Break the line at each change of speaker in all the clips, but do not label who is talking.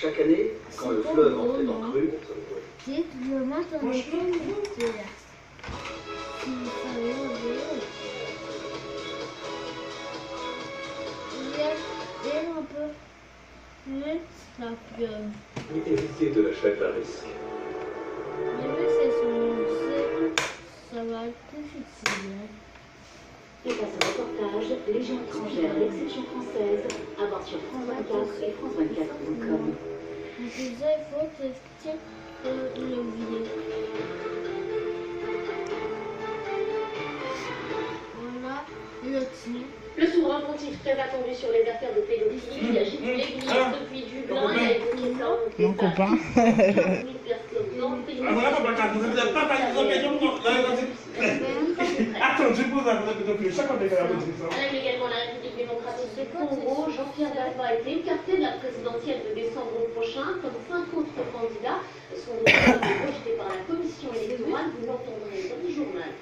Chaque année, quand le fleuve entrait en crue,
C'est le matin de
éviter de la chatte à risque.
Ça va être plus difficile.
Et à ce reportage, Légion étrangère, l'exception française, à voir sur France 24 et France24.com.
Déjà, il faut tester le levier. Voilà le tir.
Le souverain pontife très attendu sur les affaires de pédophilie qui agite l'église depuis Dublin. Il a évoqué ça en
Mon copain.
Attends, je pose un peu de plus. Chacun des gars,
Également la République démocratique du Congo, Jean-Pierre Bemba a été écarté de la présidentielle de décembre prochain, comme 5 autres candidats. Son dossier est rejeté par la commission électorale, vous l'entendrez dans le journal.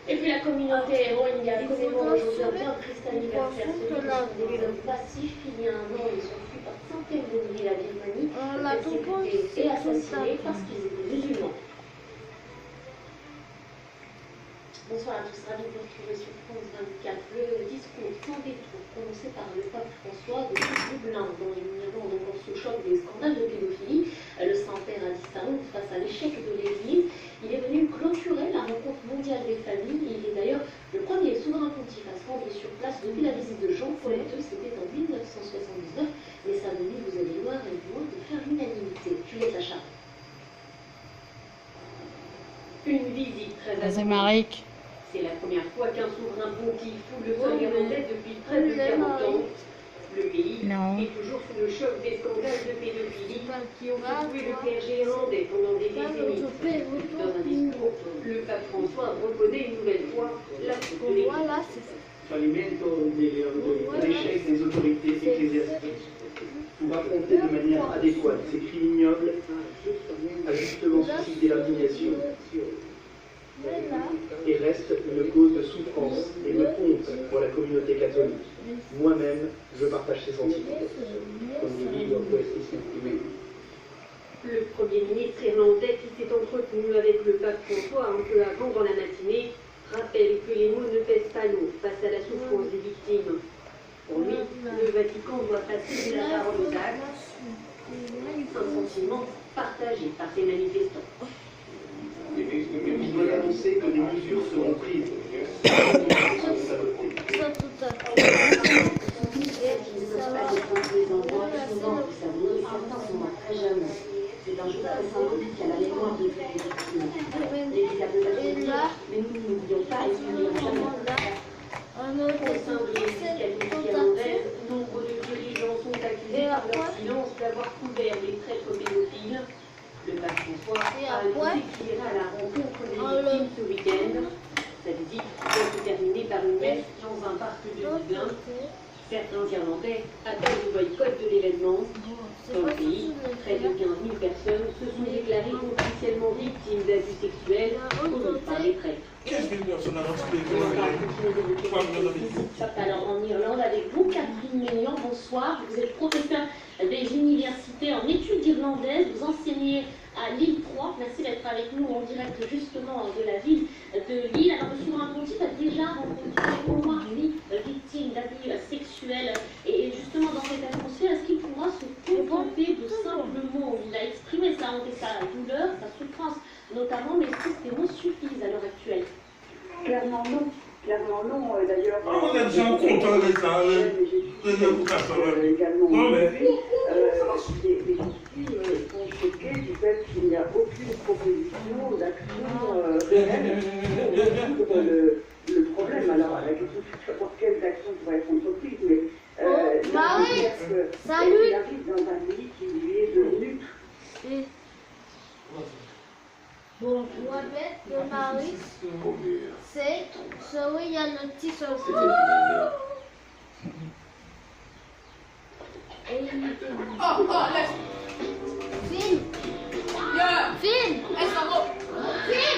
Et puis la communauté Rohingya commémore aujourd'hui un bien triste anniversaire, celui de son délire passif. Il y a un an, ils sont fuis par centaines de milliers la Birmanie, persécutés et assassinés parce qu'ils étaient musulmans. Bonsoir à tous, ravi de vous retrouver sur France 24. Le discours sans détour prononcé par le pape François de Dublin, dont les migrants ont encore sous choc des scandales de pédophilie. Le Saint-Père a disparu face à l'échec de l'Église. Il est venu clôturer la rencontre mondiale des familles. Il est d'ailleurs le premier souverain pontife à se rendre sur place depuis la visite de Jean-Paul II. C'était en 1979. Mais sa venue, vous allez voir, est loin de faire l'unanimité. Juliette Sacha. Une visite très
Vas-y, Maric.
C'est la première fois qu'un souverain pontife foule le sol irlandais depuis près de 40 ans. Le pays est toujours sous le choc des scandales de pédophilie qui ont secoué le clergé irlandais pendant des décennies. Dans un discours, le pape François a reconnu une nouvelle fois la faute de l'Église.
Fallimento de l'échec des autorités ecclésiastiques pour affronter de manière adéquate ces crimes ignobles a justement suscité l'indignation et reste une cause de souffrance et de honte pour la communauté catholique. Moi-même, je partage ces sentiments. Comme nous dit notre estimé.
Le Premier ministre irlandais qui s'est entretenu avec le pape François un peu avant dans la matinée rappelle que les mots ne pèsent pas lourd face à la souffrance des victimes. Pour lui, le Vatican doit passer de la parole aux actes, un sentiment partagé par ses manifestants.
Il doit annoncer que des mesures seront prises.
C'est un jour très symbolique à la mémoire de toutes les victimes. L'Église a peut-être mais nous n'oublions pas et nous n'oublions jamais. Au sein de l'Église catholique irlandaise, nombre de dirigeants sont accusés par leur silence d'avoir couvert les traîtres pédophiles. Le pape François a annoncé qu'il ira à la rencontre des victimes ce week-end. Sa visite doit se terminer par une messe dans un parc de Dublin. Certains Irlandais appellent au boycott de l'événement. Dans le pays, près de 15 000 personnes se sont déclarées officiellement victimes d'abus sexuels commis par les traîtres. Alors en Irlande avec vous, Catherine Ménian, bonsoir. Vous êtes professeur des universités en études irlandaises, vous enseignez à Lille 3. Merci d'être avec nous en direct justement de la ville de Lille. Alors le souverain pontife a déjà rencontré au moins 8 victimes d'abus sexuels et justement dans cette atmosphère, est-ce qu'il pourra se contenter de simples mots? Il a exprimé sa honte et sa douleur, sa souffrance notamment, mais est-ce que ces mots suffisent à l'heure actuelle?
Clairement non. Clairement non. D'ailleurs,
on a déjà un compte avec ça.
Également, les victimes sont choquées du fait qu'il n'y a aucune proposition d'action réelle pour résoudre le problème. Alors, la question c'est n'importe quelles actions pourraient être entreprises, mais
Marie, salut.
il arrive dans un pays qui lui est devenu.
Bon, Mohamed de Marie, c'est celui il y a le petit sauce. Et il était
laisse.
Film. Film. Film.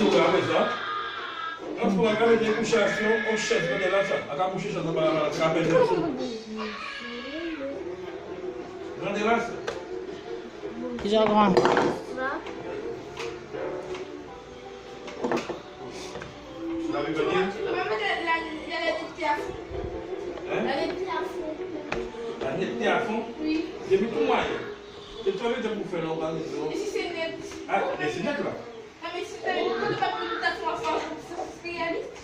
assis là avec ça. On se pourrait regarder des couchations, on chef de là ça. On va coucher ça dans la capelle de ça. Regardez là ça.
Déjà grand.
Vous l'avez venir? La netteté à fond?
Oui.
J'ai mis tout moyen. Et tu avais pour faire l'organisation.
Et si c'est net?
Ah, mais c'est net là.
Ah, mais si t'avais pas pris tout à fond ensemble, ça serait réaliste.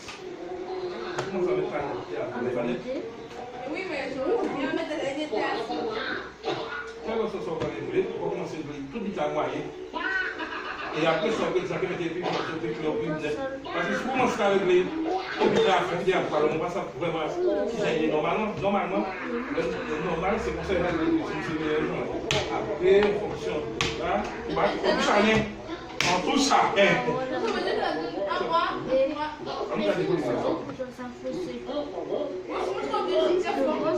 Comment ça va être la netteté à fond? Elle va net?
Oui, mais je vais mettre la netteté à fond.
Quand on se sort organisé, on va commencer à tout vite à moyen. Et après, ça peut être ça qui mette les pieds, parce que si vous commencez à régler, on peut faire on va ça vraiment. Normalement, normal, c'est comme ça que après, en fonction de ça, on touche à rien. On touche à rien. On